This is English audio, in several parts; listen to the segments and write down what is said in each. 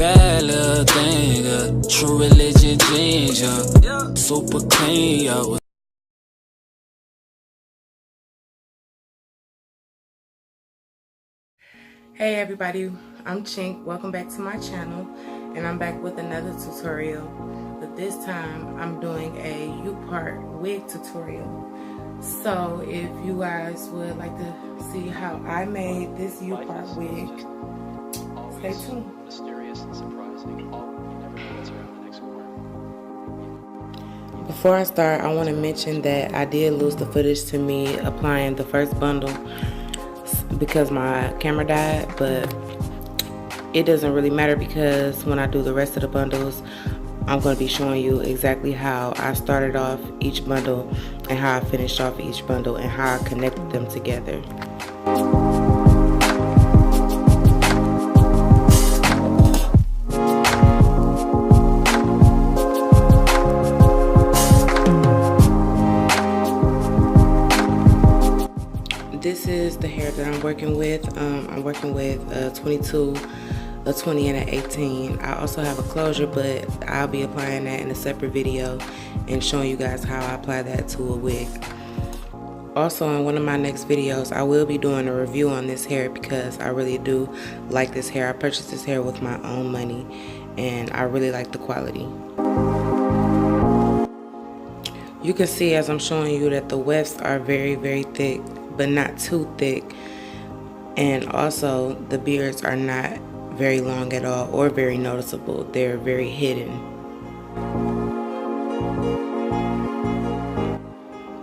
bad little thing, true religion ginger, super clean, yo. Hey everybody, I'm Chink. Welcome back to my channel, and I'm back with another tutorial, but this time I'm doing a U-part wig tutorial. So if you guys would like to see how I made this U-part wig, stay tuned. Before I start, I want to mention that I did lose the footage to me applying the first bundle because my camera died, but it doesn't really matter because when I do the rest of the bundles, I'm going to be showing you exactly how I started off each bundle and how I finished off each bundle and how I connected them together. This is the hair that I'm working with. I'm working with a 22, a 20, and an 18. I also have a closure, but I'll be applying that in a separate video and showing you guys how I apply that to a wig. Also, in one of my next videos, I will be doing a review on this hair because I really do like this hair. I purchased this hair with my own money and I really like the quality. You can see as I'm showing you that the wefts are very, very thick, but not too thick, and also the beards are not very long at all or very noticeable. They're very hidden.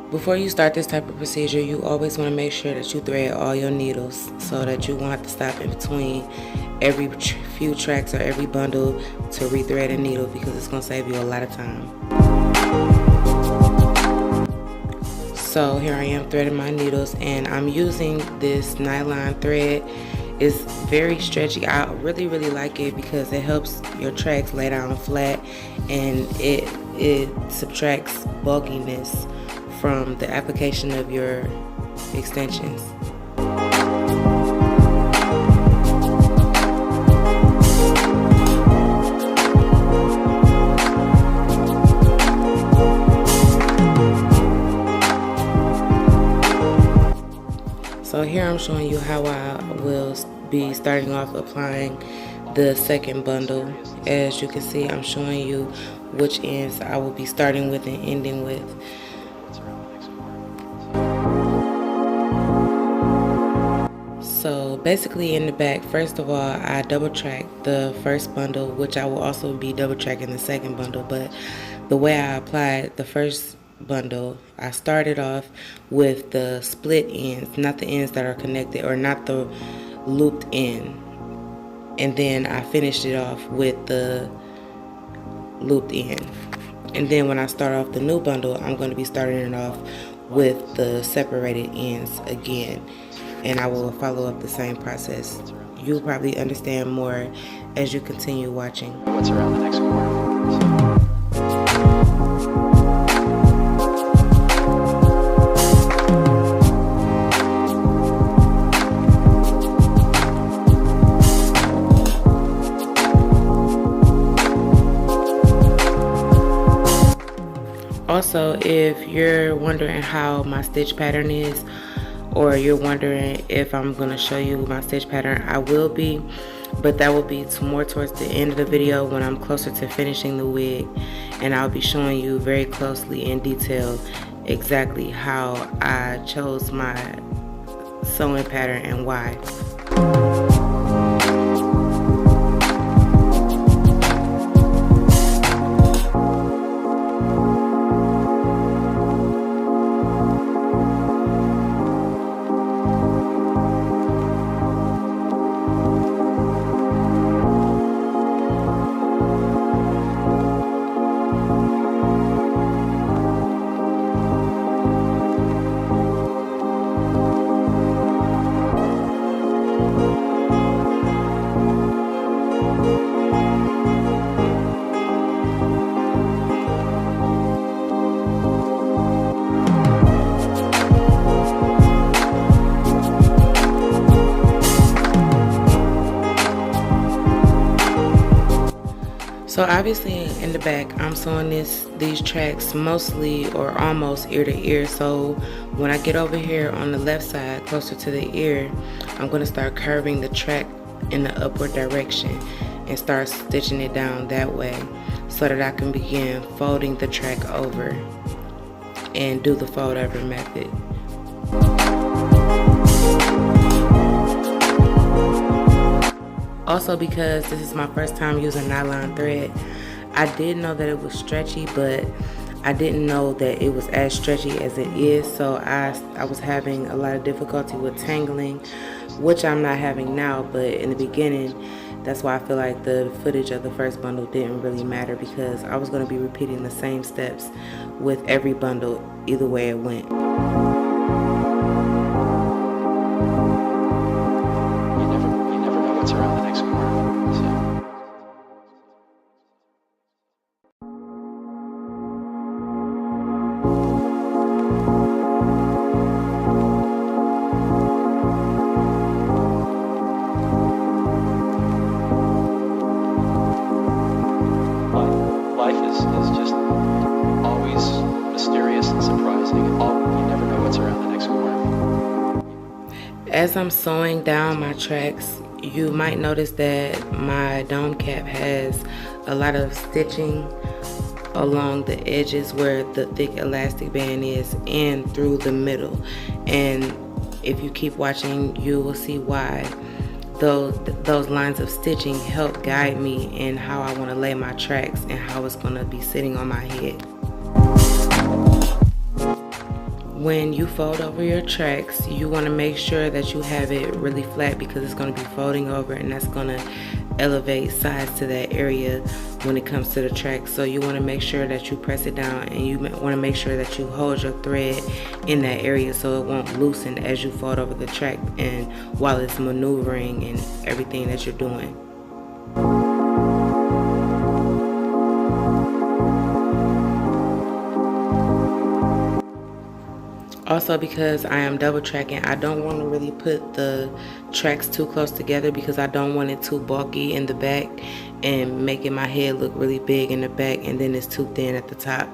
Before you start this type of procedure, you always want to make sure that you thread all your needles so that you won't have to stop in between every few tracks or every bundle to rethread a needle, because it's going to save you a lot of time. So here I am threading my needles, and I'm using this nylon thread. It's very stretchy. I really like it because it helps your tracks lay down flat, and it subtracts bulkiness from the application of your extensions. So here I'm showing you how I will be starting off applying the second bundle. As you can see, I'm showing you which ends I will be starting with and ending with. So basically in the back, first of all, I double track the first bundle, which I will also be double tracking the second bundle, but the way I applied the first bundle, I started off with the split ends, not the ends that are connected or not the looped end, and then I finished it off with the looped end. And then when I start off the new bundle, I'm going to be starting it off with the separated ends again, and I will follow up the same process. You'll probably understand more as you continue watching. What's around the next corner? Also, if you're wondering how my stitch pattern is, or you're wondering if I'm going to show you my stitch pattern, I will be, but that will be more towards the end of the video when I'm closer to finishing the wig, and I'll be showing you very closely in detail exactly how I chose my sewing pattern and why. So obviously in the back, I'm sewing these tracks mostly or almost ear to ear. So when I get over here on the left side, closer to the ear, I'm gonna start curving the track in the upward direction and start stitching it down that way so that I can begin folding the track over and do the fold over method. Also, because this is my first time using nylon thread, I did know that it was stretchy, but I didn't know that it was as stretchy as it is. So I was having a lot of difficulty with tangling, which I'm not having now, but in the beginning, that's why I feel like the footage of the first bundle didn't really matter, because I was going to be repeating the same steps with every bundle either way it went. Life is just always mysterious and surprising. You never know what's around the next corner. As I'm sewing down my tracks, you might notice that my dome cap has a lot of stitching along the edges where the thick elastic band is and through the middle. And if you keep watching, you will see why. Those lines of stitching help guide me in how I want to lay my tracks and how it's going to be sitting on my head. When you fold over your tracks, you want to make sure that you have it really flat, because it's going to be folding over and that's going to elevate sides to that area when it comes to the track. So you want to make sure that you press it down, and you want to make sure that you hold your thread in that area so it won't loosen as you fold over the track and while it's maneuvering and everything that you're doing. Also, because I am double tracking, I don't want to really put the tracks too close together, because I don't want it too bulky in the back and making my head look really big in the back and then it's too thin at the top.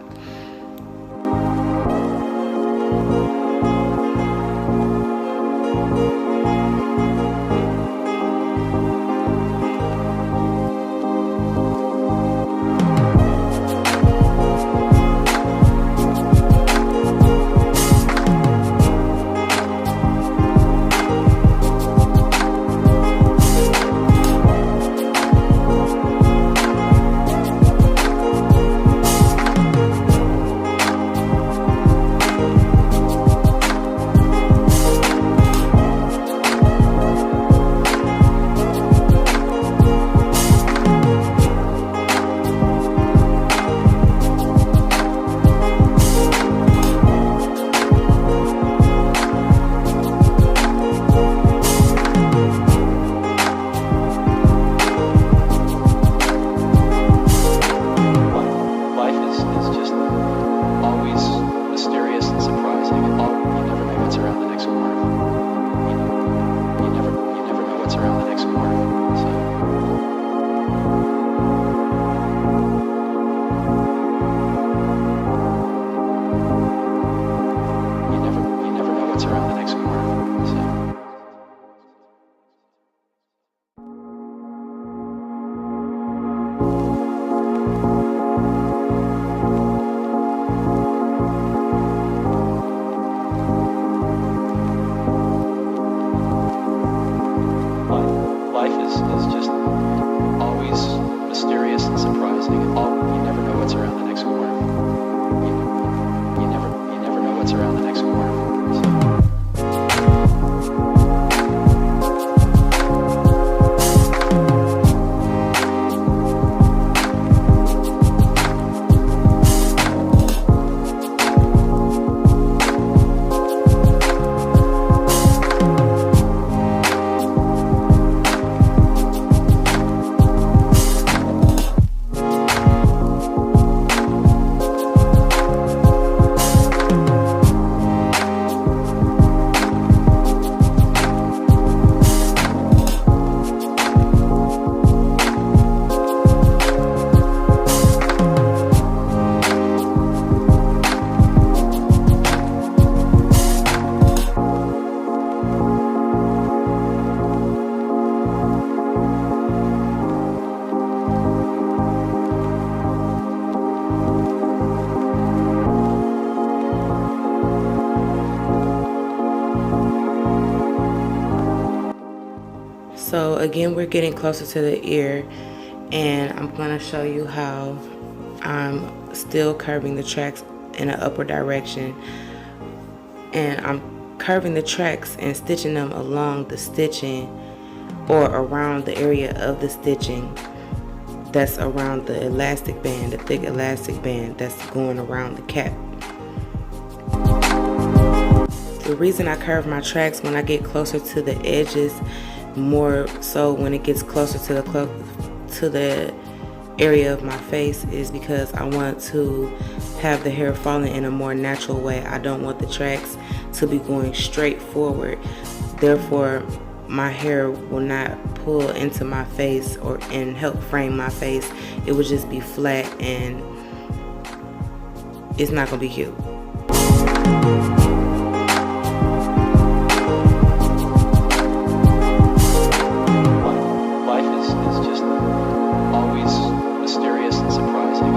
again, we're getting closer to the ear, and I'm going to show you how I'm still curving the tracks in an upward direction, and I'm curving the tracks and stitching them along the stitching or around the area of the stitching that's around the elastic band, the thick elastic band that's going around the cap. The reason I curve my tracks when I get closer to the edges, more so when it gets closer to the area of my face, is because I want to have the hair falling in a more natural way. I don't want the tracks to be going straight forward. Therefore, my hair will not pull into my face and help frame my face. It would just be flat and it's not gonna be cute. Life is just always mysterious and surprising. You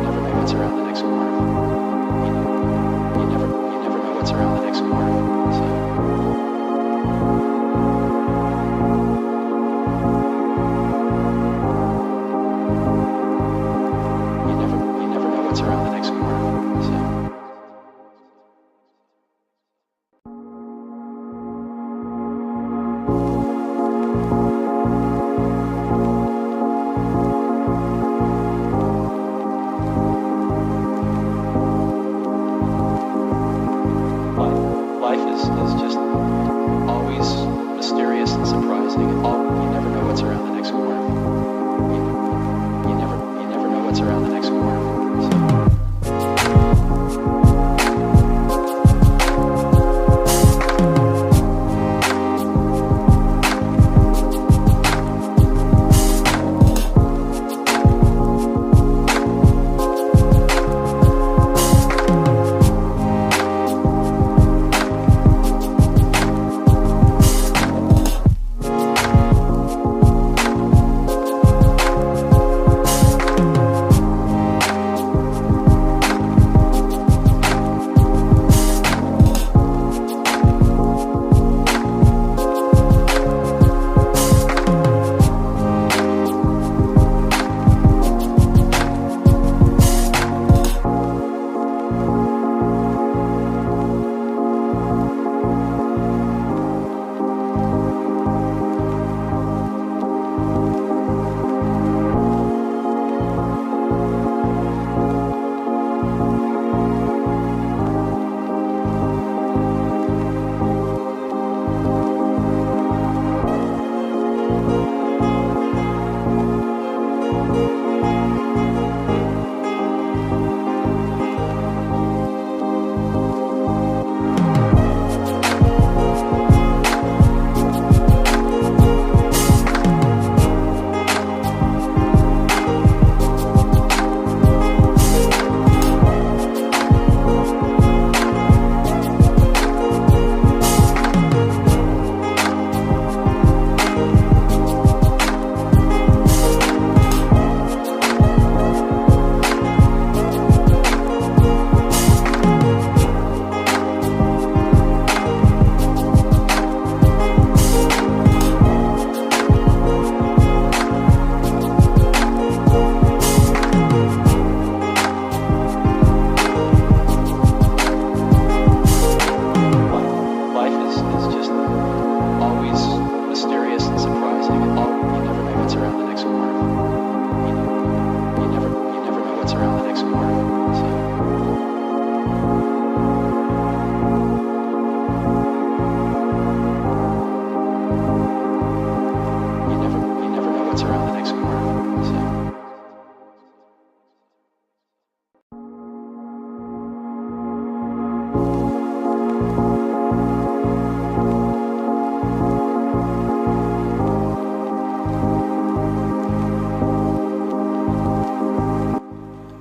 never know what's around the next corner. You never know what's around the next corner. So. You never know what's around the next corner. So. Life is just always mysterious and surprising. You never know what's around the next corner. You never know what's around the next corner. So.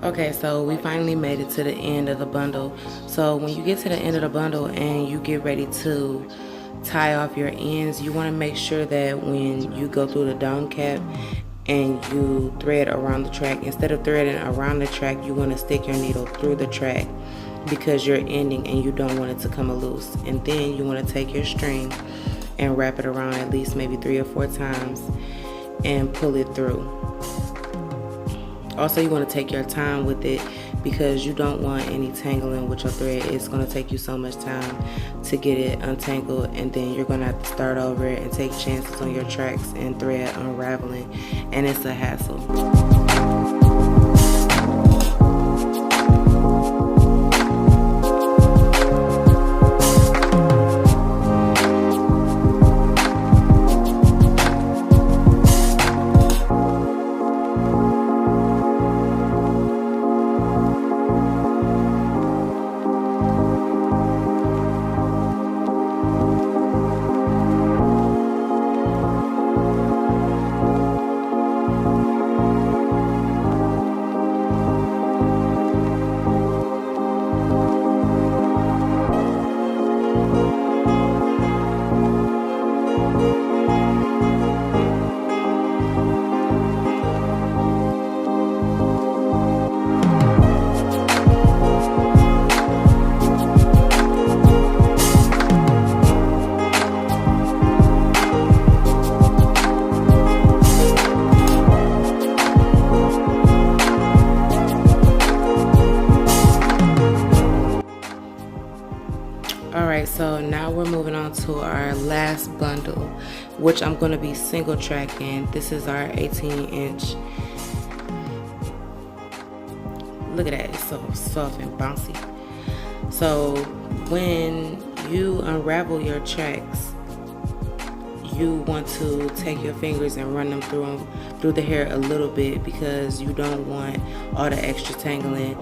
Okay, so we finally made it to the end of the bundle. So when you get to the end of the bundle and you get ready to tie off your ends, you want to make sure that when you go through the dome cap and you thread around the track, instead of threading around the track, you want to stick your needle through the track because you're ending and you don't want it to come loose. And then you want to take your string and wrap it around at least maybe 3 or 4 times and pull it through. Also, you want to take your time with it because you don't want any tangling with your thread. It's going to take you so much time to get it untangled, and then you're going to have to start over and take chances on your tracks and thread unraveling, and it's a hassle. Alright, so now we're moving on to our last bundle, which I'm going to be single tracking. This is our 18-inch. Look at that, it's so soft and bouncy. So when you unravel your tracks, you want to take your fingers and run them through the hair a little bit, because you don't want all the extra tangling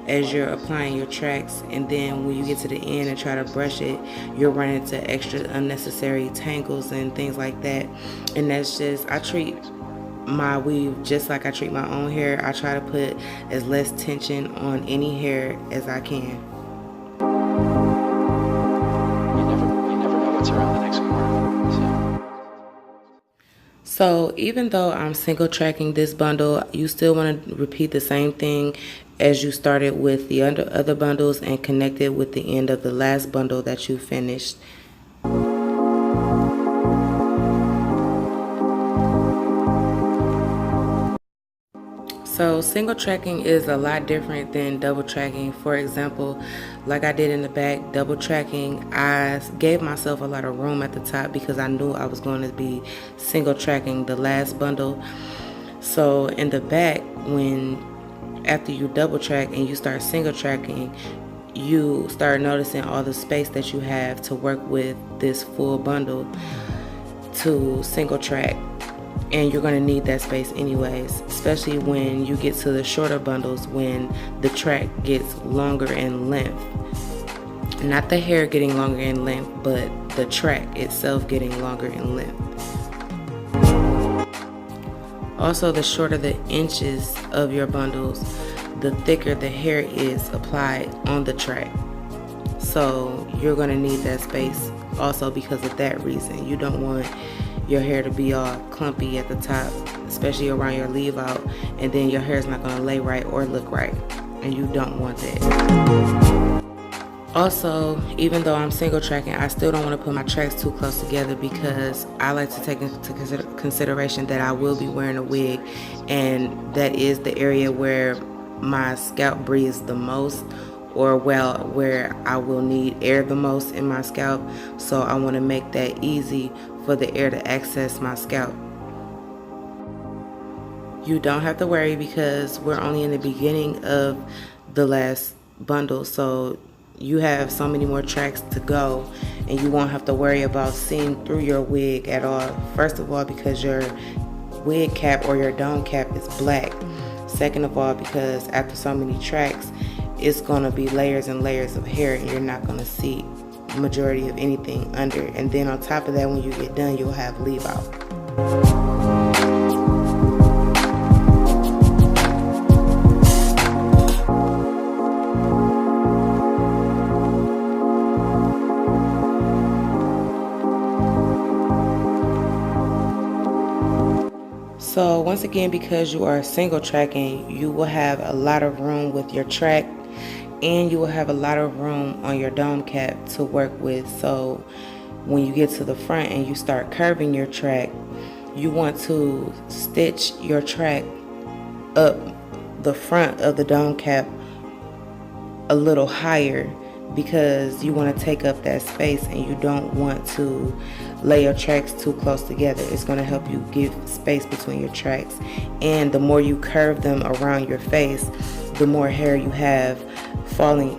as you're applying your tracks, and then when you get to the end and try to brush it, you're running into extra unnecessary tangles and things like that. And that's just, I treat my weave just like I treat my own hair. I try to put as less tension on any hair as I can. You never know what's around the next corner. So even though I'm single tracking this bundle, you still want to repeat the same thing as you started with the other bundles and connect it with the end of the last bundle that you finished. So single tracking is a lot different than double tracking. For example, like I did in the back, double tracking, I gave myself a lot of room at the top because I knew I was going to be single tracking the last bundle. So in the back, after you double track and you start single tracking, you start noticing all the space that you have to work with this full bundle to single track. And you're going to need that space anyways, especially when you get to the shorter bundles, when the track gets longer in length. Not the hair getting longer in length, but the track itself getting longer in length. Also, the shorter the inches of your bundles, the thicker the hair is applied on the track. So you're going to need that space also because of that reason. You don't want your hair to be all clumpy at the top, especially around your leave out, and then your hair is not going to lay right or look right, and you don't want that. Also, even though I'm single tracking, I still don't want to put my tracks too close together because I like to take into consideration that I will be wearing a wig, and that is the area where my scalp breathes the most, or where I will need air the most in my scalp. So I want to make that easy for the air to access my scalp. You don't have to worry because we're only in the beginning of the last bundle, so you have so many more tracks to go, and you won't have to worry about seeing through your wig at all. First of all, because your wig cap or your dome cap is black. Second of all, because after so many tracks, it's going to be layers and layers of hair, and you're not going to see the majority of anything under. And then on top of that, when you get done, you'll have leave out. So once again, because you are single tracking, you will have a lot of room with your track, and you will have a lot of room on your dome cap to work with. So when you get to the front and you start curving your track, you want to stitch your track up the front of the dome cap a little higher, because you want to take up that space and you don't want to lay your tracks too close together. It's going to help you give space between your tracks, and the more you curve them around your face, the more hair you have falling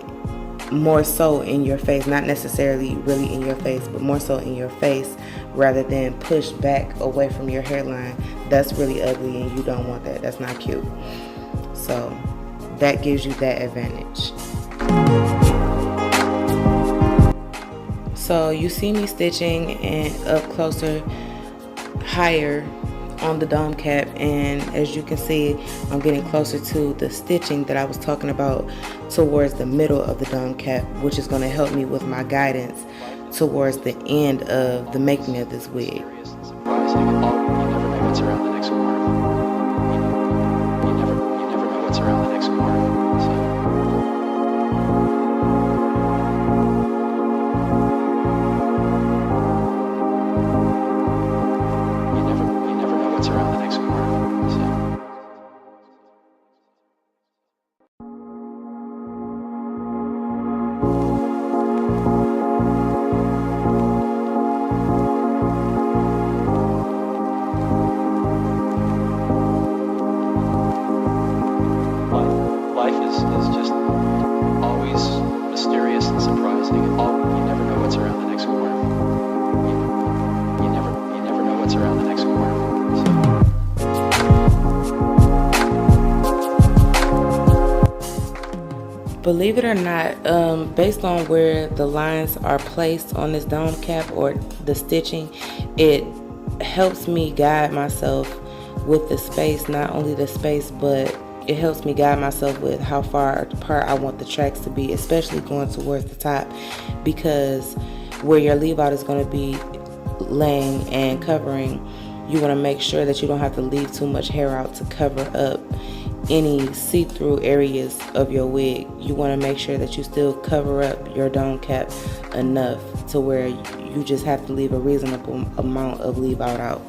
more so in your face, not necessarily really in your face, but more so in your face rather than pushed back away from your hairline. That's really ugly and you don't want that. That's not cute. So that gives you that advantage. So you see me stitching and up closer, higher on the dome cap, and as you can see, I'm getting closer to the stitching that I was talking about towards the middle of the dome cap, which is going to help me with my guidance towards the end of the making of this wig. You never know what's around the next corner. You never know what's around the next corner. So. Life is just always mysterious and surprising. You never know what's around the next corner. You never know what's around the next corner. So. Believe it or not, based on where the lines are placed on this dome cap or the stitching, it helps me guide myself with the space, not only the space, but it helps me guide myself with how far apart I want the tracks to be, especially going towards the top, because where your leave out is going to be laying and covering, you want to make sure that you don't have to leave too much hair out to cover up any see-through areas of your wig. You want to make sure that you still cover up your dome cap enough to where you just have to leave a reasonable amount of leave out.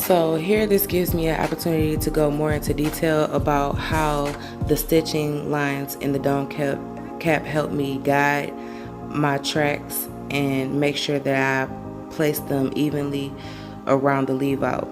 So here this gives me an opportunity to go more into detail about how the stitching lines in the dome cap help me guide my tracks and make sure that I place them evenly around the leave out.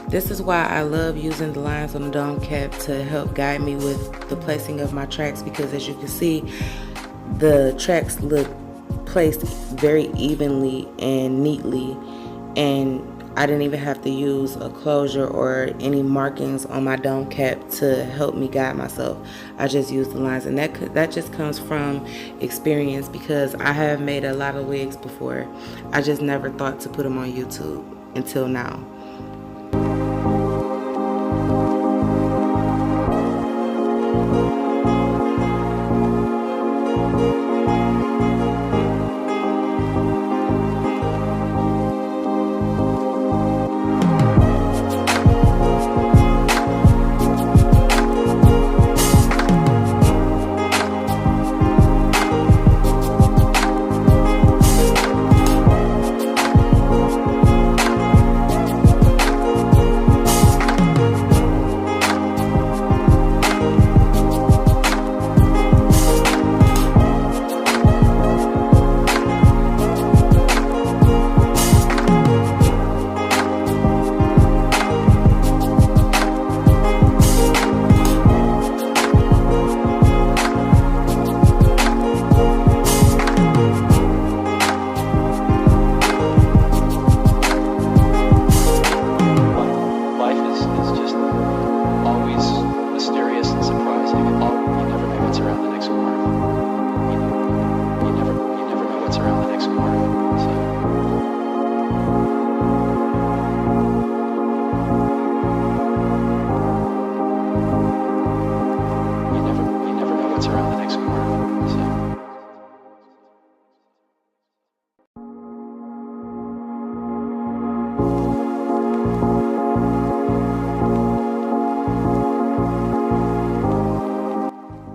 This is why I love using the lines on the dome cap to help guide me with the placing of my tracks, because as you can see, the tracks look placed very evenly and neatly, and I didn't even have to use a closure or any markings on my dome cap to help me guide myself. I just used the lines, and that just comes from experience, because I have made a lot of wigs before. I just never thought to put them on YouTube until now.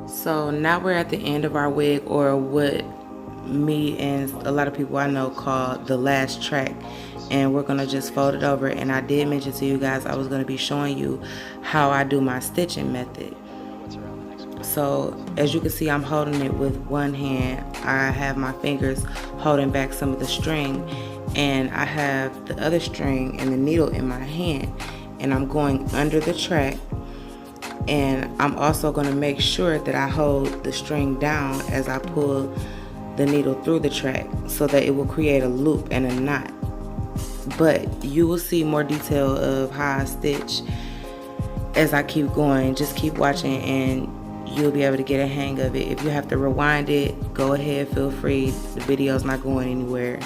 So now we're at the end of our wig, or what me and a lot of people I know call the last track, and we're gonna just fold it over. And I did mention to you guys I was gonna be showing you how I do my stitching method. So as you can see, I'm holding it with one hand. I have my fingers holding back some of the string, and I have the other string and the needle in my hand, and I'm going under the track. And I'm also going to make sure that I hold the string down as I pull the needle through the track so that it will create a loop and a knot. But you will see more detail of how I stitch as I keep going. Just keep watching and you'll be able to get a hang of it. If you have to rewind it, go ahead, feel free. The video's not going anywhere.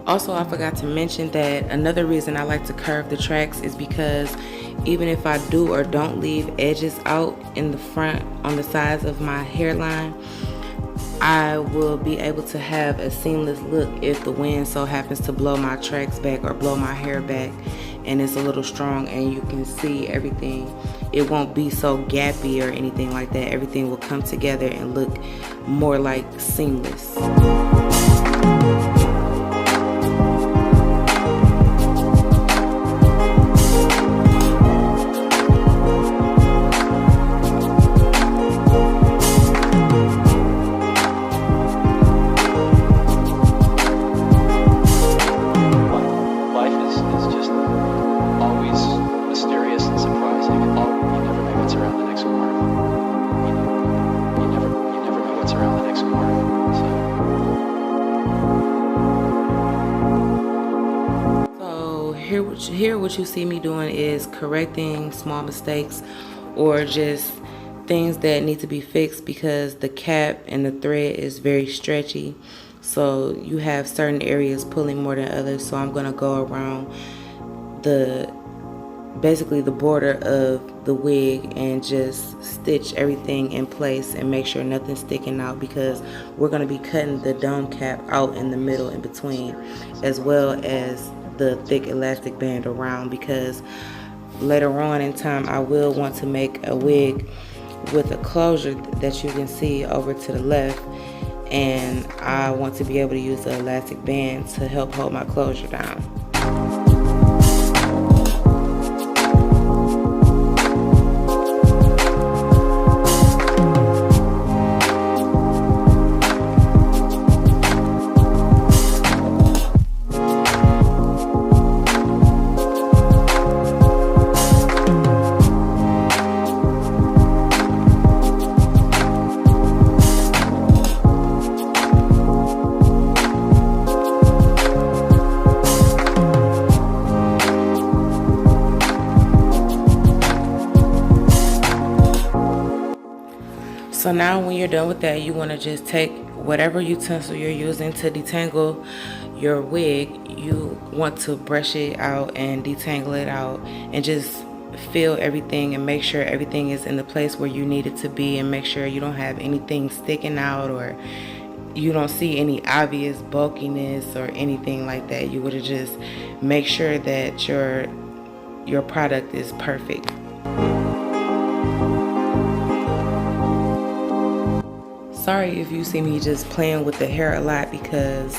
Also, I forgot to mention that another reason I like to curve the tracks is because even if I do or don't leave edges out in the front on the sides of my hairline, I will be able to have a seamless look if the wind so happens to blow my tracks back or blow my hair back and it's a little strong and you can see everything. It won't be so gappy or anything like that. Everything will come together and look more like seamless. Here what you see me doing is correcting small mistakes or just things that need to be fixed because the cap and the thread is very stretchy, so you have certain areas pulling more than others. So I'm going to go around basically the border of the wig and just stitch everything in place and make sure nothing's sticking out, because we're going to be cutting the dome cap out in the middle in between, as well as the thick elastic band around, because later on in time I will want to make a wig with a closure that you can see over to the left, and I want to be able to use the elastic band to help hold my closure down. So now when you're done with that, you want to just take whatever utensil you're using to detangle your wig. You want to brush it out and detangle it out and just feel everything and make sure everything is in the place where you need it to be, and make sure you don't have anything sticking out or you don't see any obvious bulkiness or anything like that. You would just make sure that your product is perfect. Sorry if you see me just playing with the hair a lot, because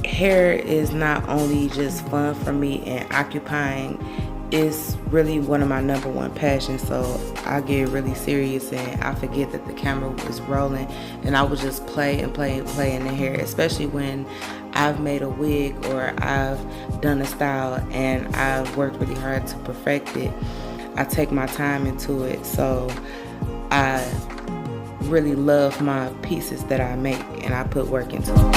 hair is not only just fun for me and occupying, it's really one of my #1 passions. So I get really serious and I forget that the camera was rolling, and I would just play and play and play in the hair, especially when I've made a wig or I've done a style and I've worked really hard to perfect it. I take my time into it, so I really love my pieces that I make and I put work into them.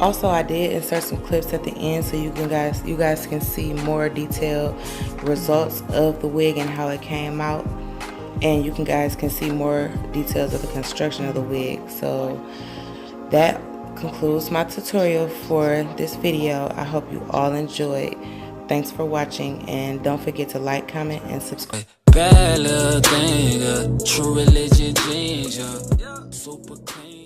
Also, I did insert some clips at the end so you guys can see more detailed results of the wig and how it came out, and you guys can see more details of the construction of the wig. So that concludes my tutorial for this video. I hope you all enjoyed. Thanks for watching, and don't forget to like, comment, and subscribe. Bad little thing, true religion ginger, super clean.